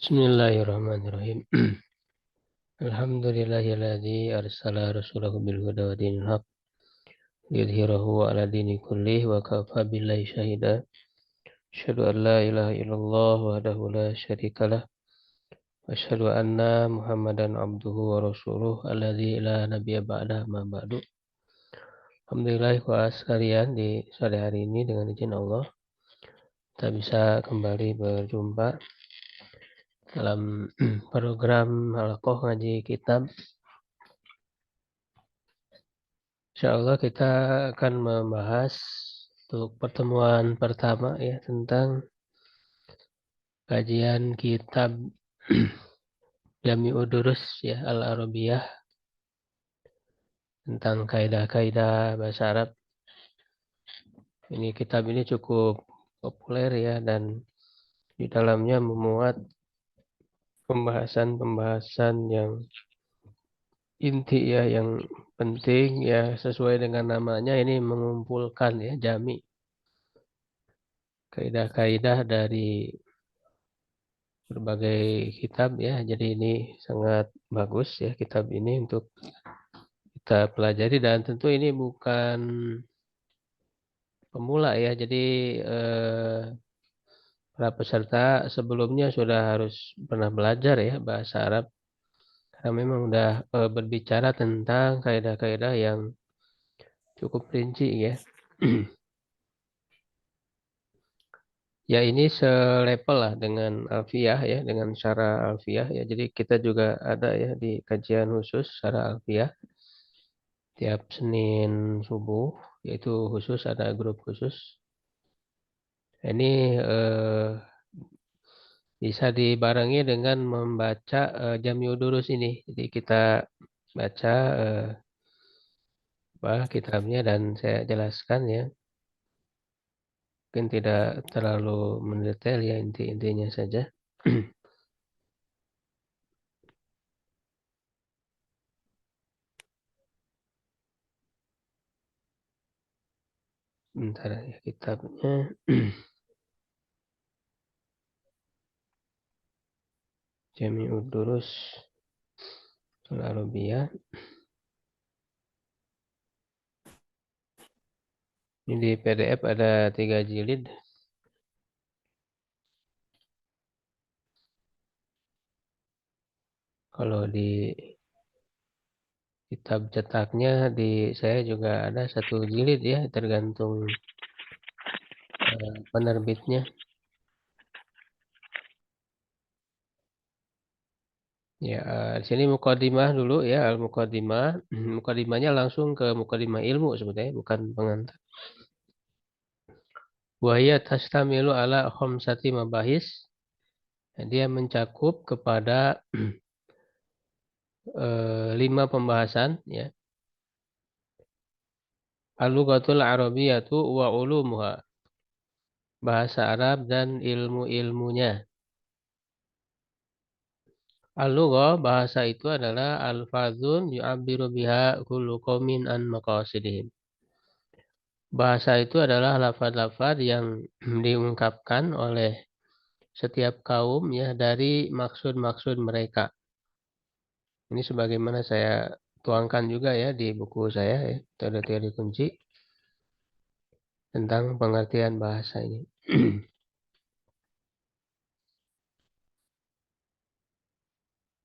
Bismillahirrahmanirrahim. Alhamdulillahilladzi arsala rasulahu bil huda wa dinil haq liyudhhirahu 'ala dini kullih wa kafa billahi syahida. Asyhadu an la ilaha illallah wahdahu la syarikalah wa asyhadu anna Muhammadan abduhu wa rasuluh alladzi la nabiyya ba'da ma ba'du. Alhamdulillah sekalian di sore hari ini dengan izin Allah kita bisa kembali berjumpa dalam program halaqah ngaji kitab. Insyaallah kita akan membahas untuk pertemuan pertama ya tentang kajian kitab Jami'ud Durus ya Al-Arabiyah tentang kaidah-kaidah bahasa Arab. Ini kitab ini cukup populer ya dan di dalamnya memuat pembahasan-pembahasan yang inti ya yang penting ya sesuai dengan namanya ini mengumpulkan ya jami kaidah-kaidah dari berbagai kitab ya. Jadi ini sangat bagus ya kitab ini untuk kita pelajari dan tentu ini bukan pemula ya. Jadi para peserta sebelumnya sudah harus pernah belajar ya bahasa Arab karena memang udah berbicara tentang kaidah-kaidah yang cukup rinci ya. Ya ini selevel lah dengan alfiyah ya, dengan syara alfiyah ya. Jadi kita juga ada ya di kajian khusus syara alfiyah tiap Senin subuh, yaitu khusus ada grup khusus. Ini bisa dibarengi dengan membaca Jami'ud Durus ini. Jadi kita baca kitabnya dan saya jelaskan ya. Mungkin tidak terlalu mendetail ya inti-intinya saja. Bentar ya kitabnya. Jami'ud Durus Al-Arabiyah. Ini di PDF ada 3 jilid. Kalau di kitab cetaknya di saya juga ada 1 jilid ya, tergantung penerbitnya. Ya, di sini mukadimah dulu ya, al-mukadimah. Mukadimahnya langsung ke mukadimah ilmu sebetulnya, bukan pengantar. Wahya tastamilu ala khamsati mabahis. Dia mencakup kepada 5 pembahasan ya. Al-lughatul arabiyyatu wa ulumuha. Bahasa Arab dan ilmu-ilmunya. Al-lughah bahasa itu adalah alfazun yu'abbiru biha kullu qaumin an maqasidihim. Bahasa itu adalah lafaz-lafaz yang diungkapkan oleh setiap kaum ya dari maksud-maksud mereka. Ini sebagaimana saya tuangkan juga ya di buku saya ya, teori-teori kunci tentang pengertian bahasa ini.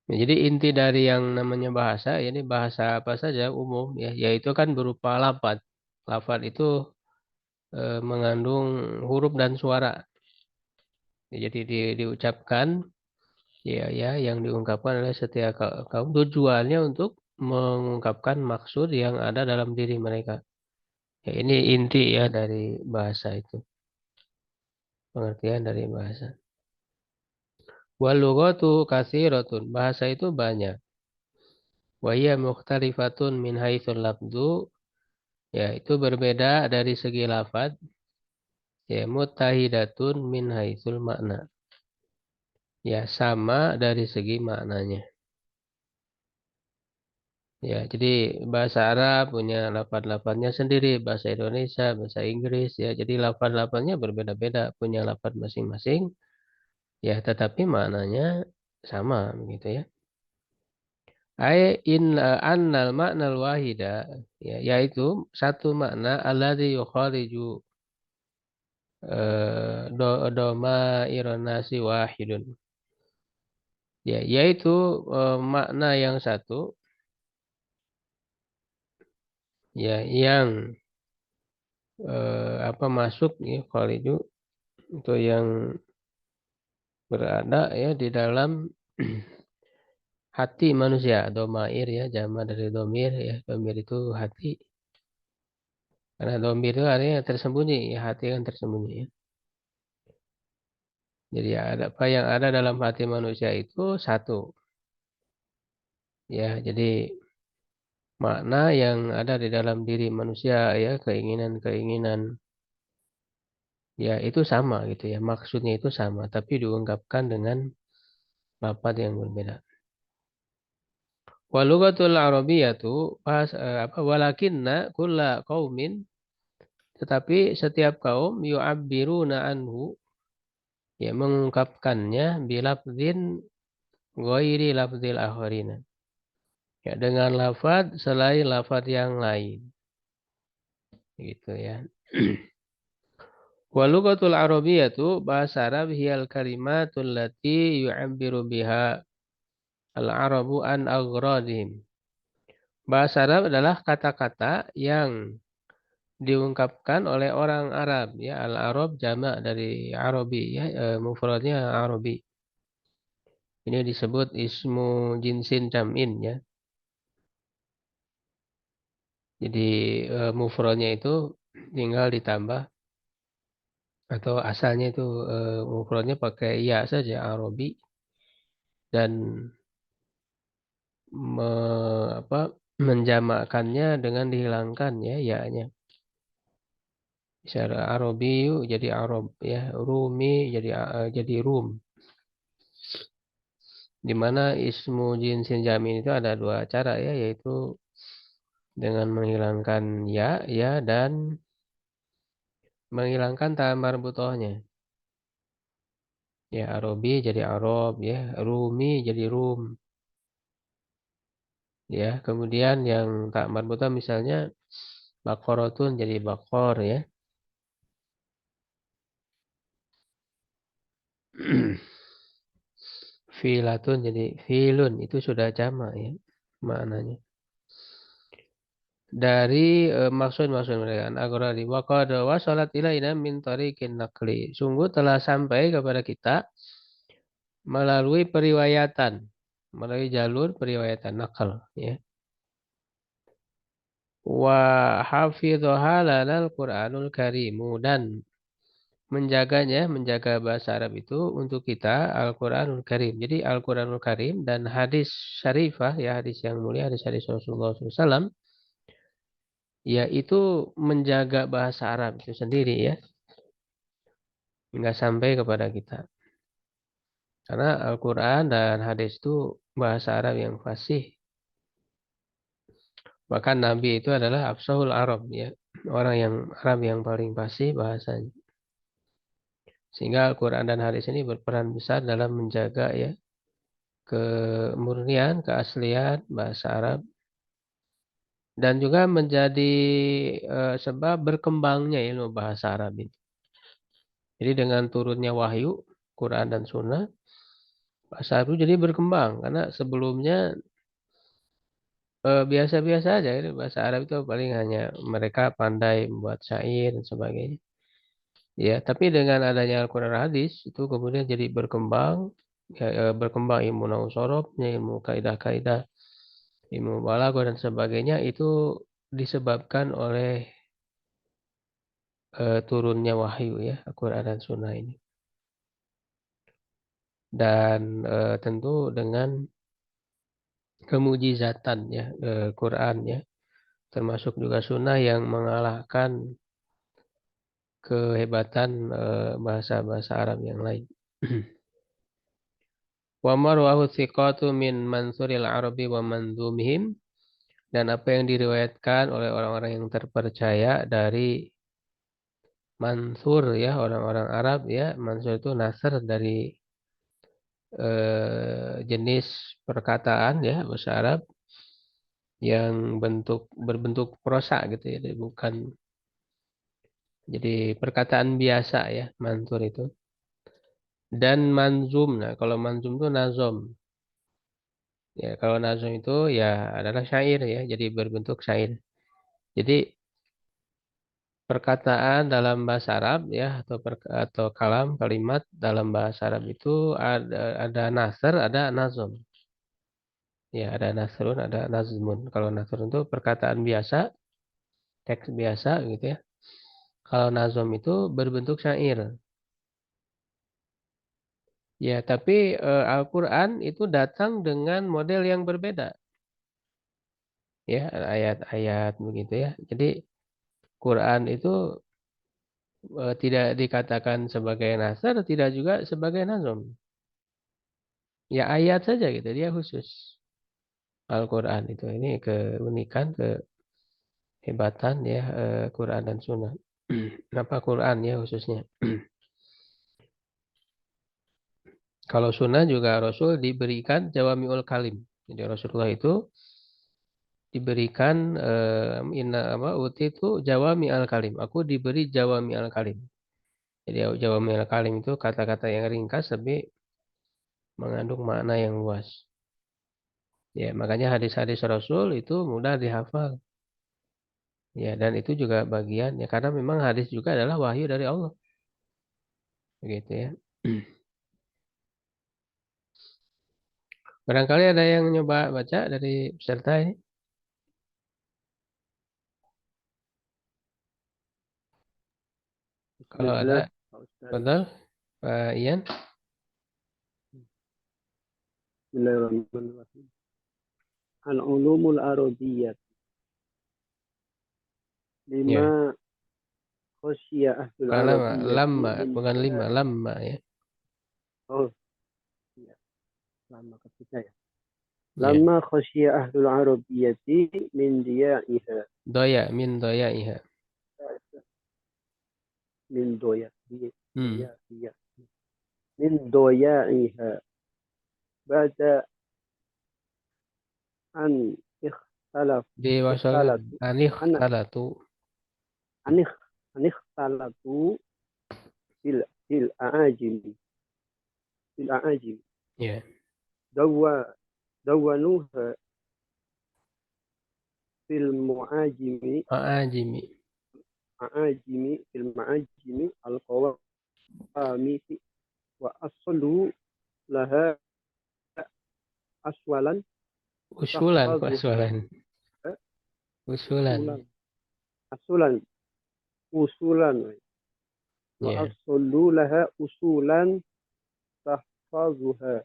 Nah, jadi inti dari yang namanya bahasa, ini bahasa apa saja umum ya, yaitu kan berupa lafaz. Lafaz itu mengandung huruf dan suara. Ya, jadi diucapkan ya yang diungkapkan oleh setiap kaum tujuannya untuk mengungkapkan maksud yang ada dalam diri mereka. Ya, ini inti ya dari bahasa itu. Pengertian dari bahasa. Wal lughatu katsiratun. Bahasa itu banyak. Wa hiya mukhtalifatun min haitsul lafdhu. Ya, itu berbeda dari segi lafaz. Ya, muttahidatun min haitsul makna. Ya, sama dari segi maknanya. Ya, jadi bahasa Arab punya lafaz-lafaznya sendiri, bahasa Indonesia, bahasa Inggris ya. Jadi lafaz-lafaznya berbeda-beda, punya lafaz masing-masing Ya, tetapi maknanya sama begitu ya. Annal maknal wahida, ya, yaitu satu makna alladzi yukhariju doma ironasi wahidun. Ya, yaitu makna yang satu, ya, yang masuk ya khariju itu yang berada ya di dalam hati manusia. Domair ya, jama dari domir ya. Domir itu hati. Karena domir itu artinya tersembunyi ya, hati kan tersembunyi ya. Jadi ada apa yang ada dalam hati manusia itu satu. Ya, jadi makna yang ada di dalam diri manusia ya, keinginan-keinginan ya itu sama gitu ya. Maksudnya itu sama, tapi diungkapkan dengan lafaz yang berbeda. Walughatul Arabiyyatu walakinna kulla qaumin, tetapi setiap kaum yu'abbiruna anhu ya mengungkapkannya bilafdzin ghairi lafdzil akharina. Ya dengan lafaz selain lafaz yang lain. Gitu ya. Walughatul Arabiyyatu bahasa Arab hiyal kalimatul lati yu'abbiru biha al-arabu an aghradihim. Bahasa Arab adalah kata-kata yang diungkapkan oleh orang Arab ya, al-Arab jamak dari Arabi ya, mufradnya Arabi. Ini disebut ismu jinsin jam'in ya. Jadi mufradnya itu tinggal ditambah atau asalnya itu mufradnya pakai ya saja Arabi, dan me, menjamakkannya dengan dihilangkan ya ya-nya. Misalnya Arabi jadi Arab ya, Rumi jadi Rum. Di mana ismu jinsin jamin itu ada dua cara ya, yaitu dengan menghilangkan ya dan menghilangkan ta marbutohnya. Ya, Arabi jadi Arab ya, Rumi jadi Rum. Ya, kemudian yang tak marbutoh misalnya Bakorotun jadi Bakor ya. Filatun jadi filun, itu sudah jamak ya maknanya. Dari maksud-maksud mereka agrari wa qad wasalat ilaina min tariqin naqli. Sungguh telah sampai kepada kita melalui periwayatan, melalui jalur periwayatan nakal ya. Wa hafidhaha lanal Qur'anul Karimu, dan menjaga bahasa Arab itu untuk kita Al-Qur'anul Karim. Jadi Al-Qur'anul Karim dan hadis syarifah ya, hadis yang mulia, hadis Rasulullah SAW ya, itu menjaga bahasa Arab itu sendiri ya, nggak sampai kepada kita. Karena Al-Quran dan hadis itu bahasa Arab yang fasih. Bahkan Nabi itu adalah Afsahul Arab ya, orang yang Arab yang paling fasih bahasanya. Sehingga Al-Quran dan hadis ini berperan besar dalam menjaga ya kemurnian, keaslian bahasa Arab, dan juga menjadi sebab berkembangnya ilmu bahasa Arab ini. Jadi dengan turunnya wahyu, Quran dan Sunnah, bahasa Arab itu jadi berkembang. Karena sebelumnya biasa-biasa aja gitu. Bahasa Arab itu paling hanya mereka pandai membuat syair dan sebagainya. Ya, tapi dengan adanya Al-Quran dan hadis itu kemudian jadi berkembang, ya, berkembang ilmu nahwu sorofnya, ilmu kaidah-kaidah, ilmu balaghah dan sebagainya, itu disebabkan oleh turunnya wahyu ya, Al-Quran dan Sunnah ini. Dan tentu dengan kemujizatan ya Quran ya, termasuk juga Sunnah yang mengalahkan kehebatan bahasa-bahasa Arab yang lain. Wa marwahu thiqatu min mansuril arabi wa manzumihim, dan apa yang diriwayatkan oleh orang-orang yang terpercaya dari mansur ya, orang-orang Arab ya. Mansur itu nasr dari jenis perkataan ya bahasa Arab yang berbentuk prosa gitu ya, jadi bukan jadi perkataan biasa ya mantur itu. Dan manzum, nah kalau manzum itu nazom. Ya kalau nazom itu ya adalah syair ya, jadi berbentuk syair. Jadi perkataan dalam bahasa Arab ya atau kalam kalimat dalam bahasa Arab itu ada nasr, ada nazom. Ya ada nasrun, ada nazmun. Kalau nasrun itu perkataan biasa, teks biasa gitu ya. Kalau nazom itu berbentuk syair. Ya, tapi Al-Quran itu datang dengan model yang berbeda. Ya, ayat-ayat begitu ya. Jadi Quran itu tidak dikatakan sebagai nasr, tidak juga sebagai nazom. Ya ayat saja gitu, dia khusus. Al-Quran itu ini keunikan, kehebatan ya Quran dan Sunnah. Kenapa Quran ya khususnya? Kalau Sunnah juga Rasul diberikan jawamiul kalim. Jadi Rasulullah itu diberikan apa uti itu jawami al kalim. Aku diberi jawami al kalim. Jadi jawami al kalim itu kata-kata yang ringkas tapi mengandung makna yang luas. Ya, makanya hadis-hadis Rasul itu mudah dihafal. Ya, dan itu juga bagian ya karena memang hadis juga adalah wahyu dari Allah. Begitu ya. Barangkali ada yang nyoba baca dari peserta ini. Kalau ada, Bismillah, Pak Ustaz. betul, Pak Ian. Bismillahirrahmanirrahim. Al-ulumul arabiyyah lima Ya, khosya ahlul bukan lama, arabiyyati lama, min bukan lima, lama ya. oh ya, lama ketika ya. Ya, Lama khosya ahlul arabiyyati min diya'iha. doya, min doya iha. Min doya. Hmm. Doya. Iya. Min doya'iha. Bada an ikhtalaf. Diwasalkan Ikhtalatu. anih Ana. talatu. Anikh. Anikhtalatu fil a'ajimi. Fil a'ajimi. Ya, Dawa. Dawanuha fil mu'ajimi ma'ajimi. fil ma'ajimi al-qawamisi wa aslu laha aswalan Usulan, tahfazuha usulan, usulan. usulan asulan usulan wa Ya, aslu laha usulan tahfazuha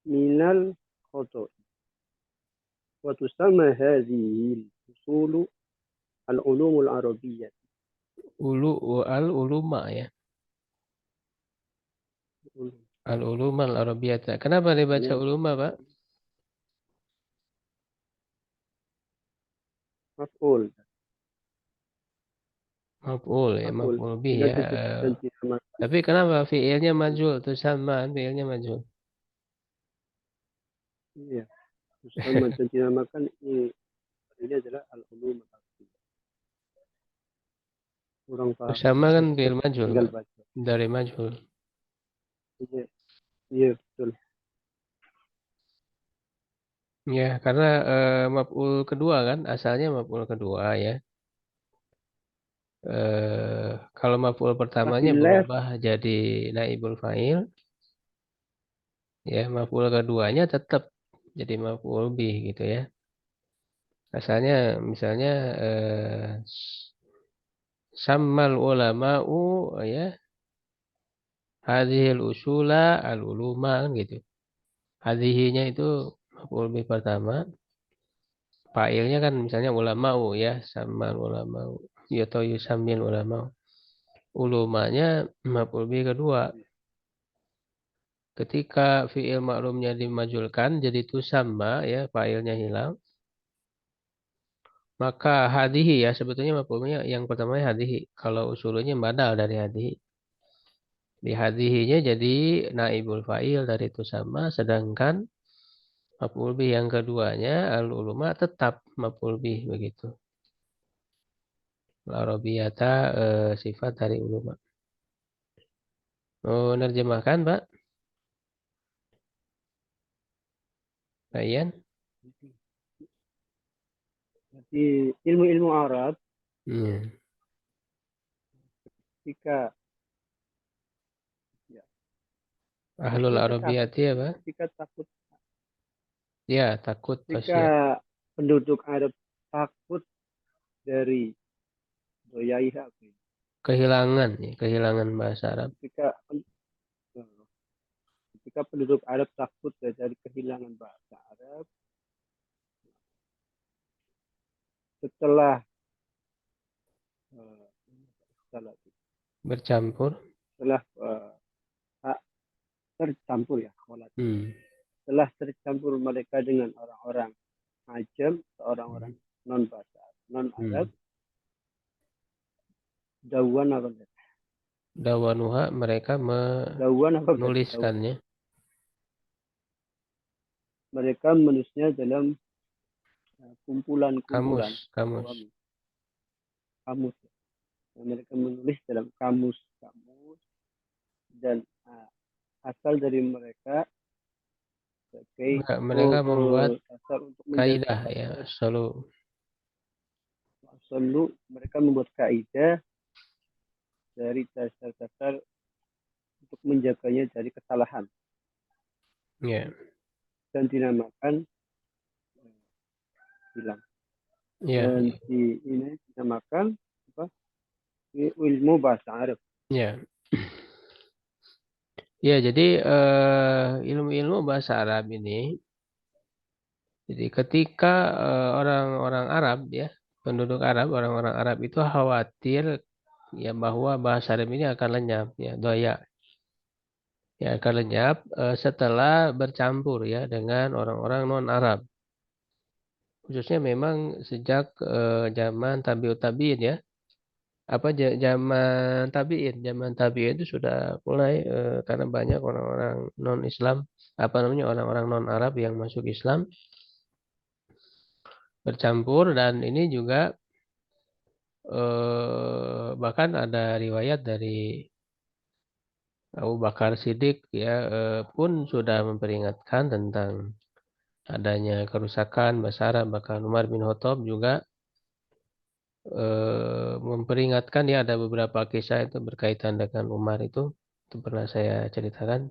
minal khoto wa tusamma hadhihi usulu al-ulumul arabiyyah ulu al uluma ya. Al uluma al arabiyata. Kenapa dibaca maknanya uluma, Pak? maf'ul Maf'ul ya, maf'ul maf'ul bih bila ya. disebut dan dinamakan Tapi kenapa fiilnya majul? Tuh sama fiilnya majul. iya sama dan dinamakan ini adalah al-ulum kurang Tuh paham sama kan fiil majul, tinggal Pak. baca Dari majul. iya iya betul Ya, karena maf'ul kedua kan, asalnya maf'ul kedua ya. Kalau maf'ul tapi pertamanya les berubah jadi naibul fa'il, ya maf'ul keduanya tetap jadi maf'ul bih gitu ya. Asalnya misalnya sammal ulama'u ya hadhil usula al uluma kan gitu. Hadhihinya itu maf'ul bih pertama, fa'ilnya kan misalnya ulama'u ya, sammal ulama'u ya atau yusammil ulama'u. Ulumanya maf'ul bih kedua. Ketika fi'il ma'rumnya dimajulkan jadi tusamma ya fa'ilnya hilang. Maka hadihi ya sebetulnya maf'ulnya yang pertamanya hadihi. Kalau usulnya badal dari hadihi. Di hadhihi-nya jadi naibul fa'il dari tusama, sedangkan maf'ul bih yang keduanya al-uluma tetap maf'ul bih begitu. Al-arabiyata sifat dari uluma. Mau nerjemahkan, Pak? Pak Ian? Jadi ilmu-ilmu Arab Hmm. ketika ya, Ahlul mereka takut, arabiyati ya, Pak? ketika takut, Ya, takut ketika khasyat. penduduk Arab takut dari doyai apa ya? Kehilangan, ya, kehilangan bahasa Arab. Ketika ketika penduduk Arab takut dari kehilangan bahasa Arab setelah setelah Bercampur. setelah tercampur ya Hmm. setelah tercampur mereka dengan orang-orang Ajam, orang-orang non bahasa non Arab, Hmm. dawan apa Dawanuha mereka dawan apa berarti dawan? menuliskannya. Mereka menulisnya dalam Kamus, kumpulan-kumpulan kamus. kamus. Mereka menulis dalam kamus dan asal dari mereka sebagai Mereka membuat dasar untuk menjaga kaidah ya, dasar selalu. selalu mereka membuat kaidah dari dasar-dasar untuk menjaganya dari kesalahan Ya, dan dinamakan hilang ya, dan ini dinamakan apa ilmu bahasa Arab. ya. Ya, jadi ilmu-ilmu bahasa Arab ini, jadi ketika orang-orang Arab ya, penduduk Arab, orang-orang Arab itu khawatir ya bahwa bahasa Arab ini akan lenyap ya, doya. Ya, akan lenyap setelah bercampur ya dengan orang-orang non-Arab. Khususnya memang sejak zaman tabiut tabiin ya. Apa zaman tabiin itu sudah mulai karena banyak orang-orang non-Islam, apa namanya orang-orang non-Arab yang masuk Islam bercampur dan ini juga bahkan ada riwayat dari Abu Bakar Siddiq ya pun sudah memperingatkan tentang adanya kerusakan bahasa Arab. Bahkan Umar bin Khattab juga memperingatkan ya ada beberapa kisah itu berkaitan dengan Umar itu pernah saya ceritakan.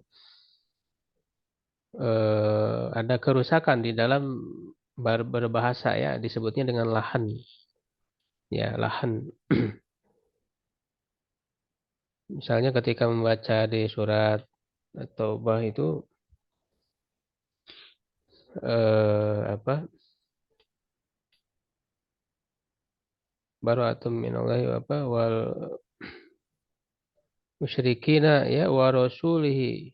Ada kerusakan di dalam berbahasa ya disebutnya dengan lahan ya lahan. Misalnya ketika membaca di surat At-Taubah itu apa bara'atum minallahi wa apa wal musyrikina ya wa rasulihi.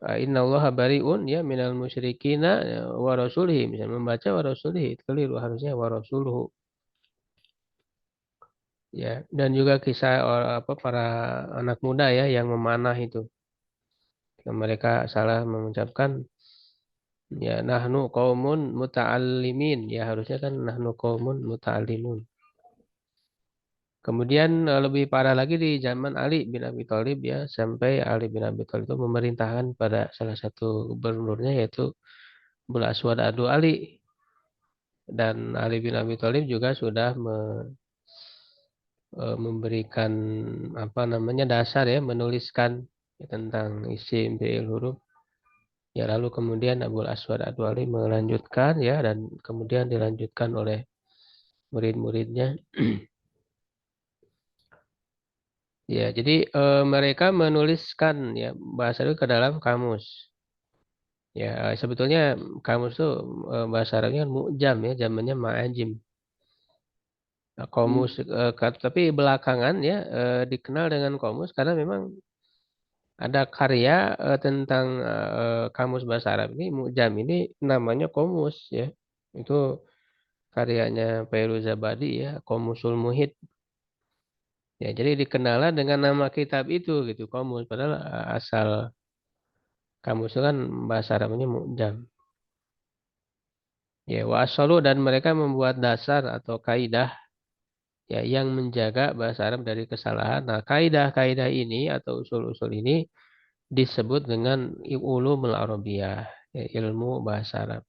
Innallaha bari'un ya minal musyrikina ya, wa rasulihi. Misalnya membaca wa rasulihi keliru harusnya wa rasuluhu. Ya, dan juga kisah apa para anak muda ya yang memanah itu. Mereka salah mengucapkan ya nahnu qaumun muta'allimin ya harusnya kan nahnu qaumun muta'allimun. Kemudian lebih parah lagi di zaman Ali bin Abi Thalib ya sampai Ali bin Abi Thalib itu memerintahkan pada salah satu gubernurnya yaitu Abul Aswad Adu Ali dan Ali bin Abi Thalib juga sudah memberikan apa namanya dasar ya menuliskan ya, tentang isim fiil huruf. Ya lalu kemudian Abul Aswad Ad-Duali melanjutkan ya dan kemudian dilanjutkan oleh murid-muridnya. Ya jadi mereka menuliskan ya bahasa itu ke dalam kamus. Ya sebetulnya kamus itu bahasa Arabnya kan mu'jam ya zamannya ma'ajim. Nah, komus tapi belakangan ya dikenal dengan komus karena memang ada karya tentang kamus bahasa Arab ini Mu'jam ini namanya Komus ya. Itu karyanya Fairuz Abadi ya, Komusul Muhit. Ya, jadi dikenallah dengan nama kitab itu gitu, Qamus. Padahal asal kamus itu kan bahasa Arabnya mu'jam. Ya, wa asalu dan mereka membuat dasar atau kaidah ya yang menjaga bahasa Arab dari kesalahan. Nah, kaidah-kaidah ini atau usul-usul ini disebut dengan ulumul arabiyah, ya, ilmu bahasa Arab.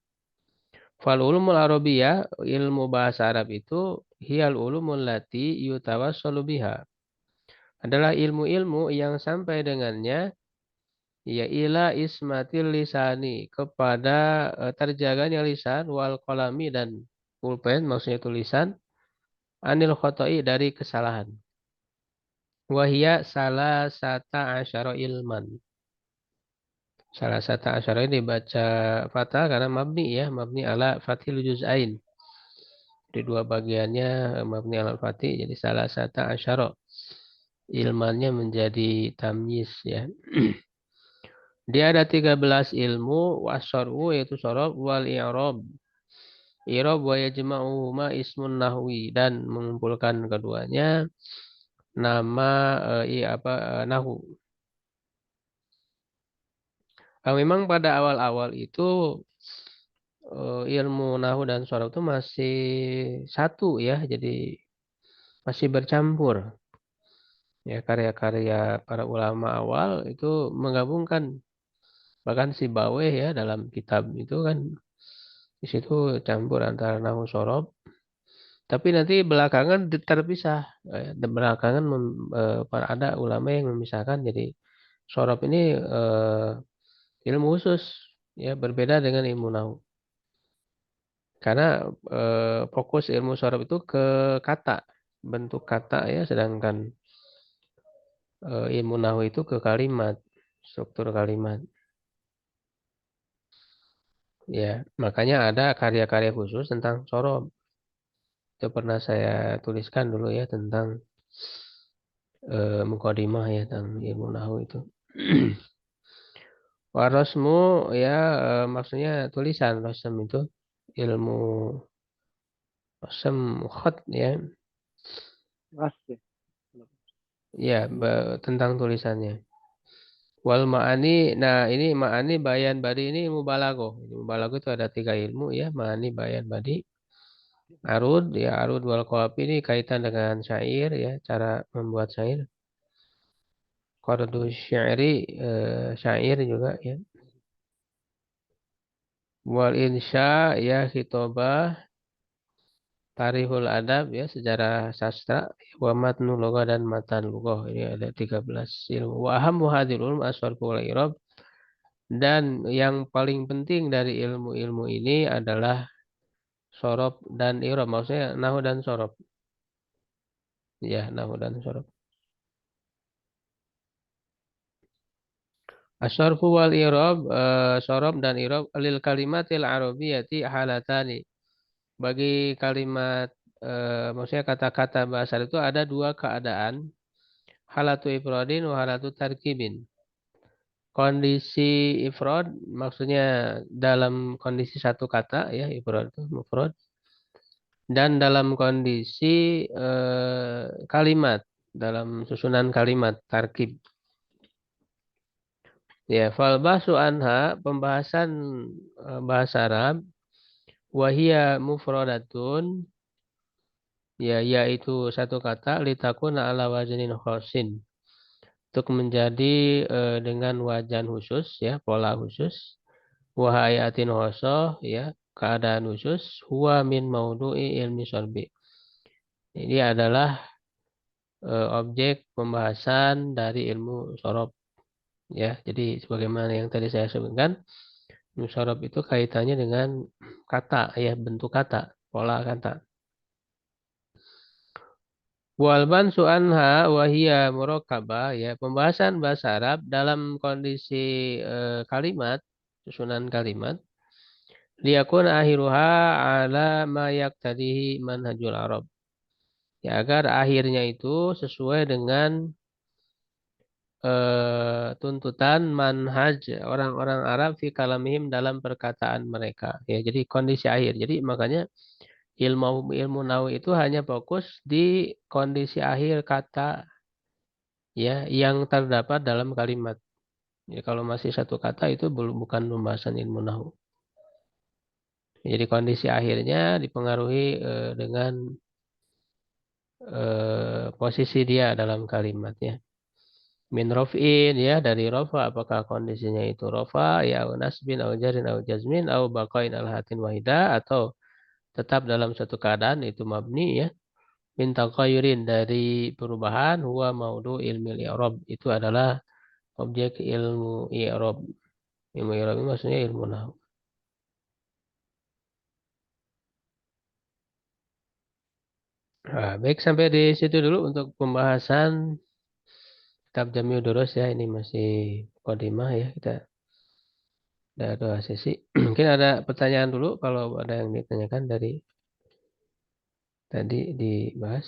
Fal ulumul arabiyah, ilmu bahasa Arab itu hiyal ulumul lati yutawassalu biha. Adalah ilmu-ilmu yang sampai dengannya ya ila ismatil lisani kepada terjaganya lisan wal kolami dan pulpen maksudnya tulisan anil khoto'i dari kesalahan. Wahia salah sata asyara ilman. Salah satu asyara ini dibaca fathah karena mabni ya, mabni ala fathil juz'ain. Di dua bagiannya mabni ala fathih jadi salah satu asyara. Ilmannya menjadi tamyiz ya. Dia ada 13 ilmu wasyar'u yaitu sorob wal i'rob. I'rob wa yajma'uhuma ismun nahwi dan mengumpulkan keduanya nama nahu. Memang pada awal-awal itu ilmu nahu dan sorob itu masih satu ya, jadi masih bercampur. Ya, karya-karya para ulama awal itu menggabungkan bahkan si Baweh ya dalam kitab itu kan di situ campur antara nahu sorob. Tapi nanti belakangan terpisah. Belakangan ada ulama yang memisahkan jadi sorob ini ilmu khusus ya berbeda dengan ilmu nahu. Karena fokus ilmu sorob itu ke kata, bentuk kata ya, sedangkan ilmu nahu itu ke kalimat, struktur kalimat. Ya, makanya ada karya-karya khusus tentang sorob. Itu pernah saya tuliskan dulu ya tentang mukadimah ya tentang ilmu nahu itu. Warosmu ya maksudnya tulisan rosem itu ilmu rosem khat ya. ras ya. Ya, tentang tulisannya. Wal ma'ani, nah ini ma'ani bayan badi ini mubalaghah. Mubalaghah itu ada 3 ilmu ya, ma'ani bayan badi. Arud ya arud wal qawafi ini kaitan dengan syair ya, cara membuat syair. Qardu syairi syair juga ya. Wal insya ya khitobah tarihul adab ya sejarah sastra wa matnu lugah dan matan lugah ini ada 13 ilmu. Wa ahammu hadhil ulum as-sarfu wal i'rab dan yang paling penting dari ilmu-ilmu ini adalah sorob dan i'rab maksudnya nahu dan sorob ya nahu dan sorob. As-sarfu wal i'rab sorob dan i'rab lil kalimatil arabiyyati halatani. Bagi kalimat maksudnya kata-kata bahasa itu ada 2 keadaan. Halatu ifradin wa halatu tarkibin. Kondisi ifrad maksudnya dalam kondisi satu kata ya ifrad itu mufrad dan dalam kondisi kalimat dalam susunan kalimat tarkib. Ya, fal bahsu anha pembahasan bahasa Arab wahia mufradatun ya yaitu satu kata litakuna ala waznin khosin untuk menjadi dengan wajan khusus ya pola khusus wahayatin khosoh ya keadaan khusus huwa min maudu'i ilmi sorbi ini adalah objek pembahasan dari ilmu sorob ya jadi sebagaimana yang tadi saya sebutkan ilmu sorob itu kaitannya dengan kata ya bentuk kata pola kata. Walban su'anha wahia murokabah ya pembahasan bahasa Arab dalam kondisi kalimat susunan kalimat liyakun akhiruha ala ma yaktadihi manhajul Arab ya agar akhirnya itu sesuai dengan tuntutan manhaj orang-orang Arab fi kalamihim dalam perkataan mereka ya jadi kondisi akhir jadi makanya Ilmu nahwu itu hanya fokus di kondisi akhir kata ya yang terdapat dalam kalimat. Ya, kalau masih satu kata itu bukan pembahasan ilmu nahwu. Jadi kondisi akhirnya dipengaruhi dengan posisi dia dalam kalimatnya. Min rof'in ya dari rofa apakah kondisinya itu rofa ya au nasbin au jarin au jazmin au baqain al hatin wahida atau tetap dalam satu keadaan itu mabni ya. Min taqayyurin dari perubahan huwa maudu ilmi i'rab itu adalah objek ilmu i'rab. Ilmu i'rab itu maksudnya ilmu nahwu. Nah, baik sampai di situ dulu untuk pembahasan kitab Jami'ud Durus ya. Ini masih kodimah ya. Kita ada 2 sesi. Mungkin ada pertanyaan dulu kalau ada yang ditanyakan dari tadi dibahas.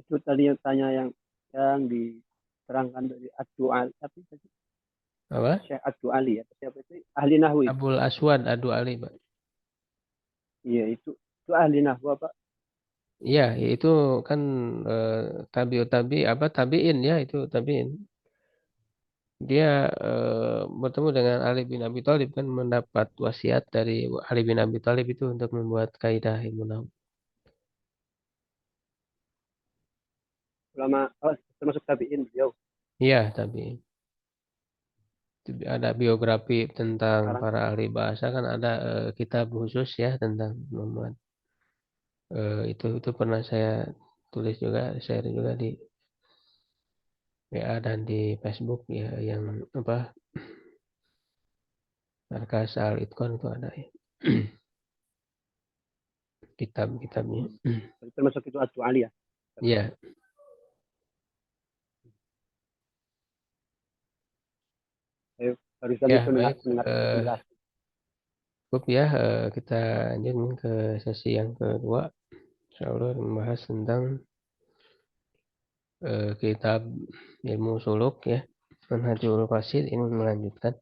Itu tadi yang tanya yang diterangkan dari Abdul Ali, tapi Apa? Syekh Abdul Ali ya, siapa itu ahli nahwu itu. Abul Aswad Adu Ali, Pak. Iya itu ahli nahwu Pak. Iya, itu kan eh, tabiin ya itu tabiin. Dia bertemu dengan Ali bin Abi Thalib kan mendapat wasiat dari Ali bin Abi Thalib itu untuk membuat kaidah ilmu nahwu. Ulama termasuk tabiin beliau. Iya, tabiin. Ada biografi tentang Sekarang para ahli bahasa kan ada kitab khusus ya tentang membuat itu pernah saya tulis juga, share juga di WA dan di Facebook ya yang apa Markas Al Itqan itu ada ya. Kitab-kitabnya. termasuk itu Abdul Ali ya. Iya, Saya barusan ya itu baik. mendengar penjelasan. Cukup ya kita lanjut ke sesi yang kedua. Insya Allah membahas tentang kitab ilmu suluk ya. Manhajul Qasid ini melanjutkan.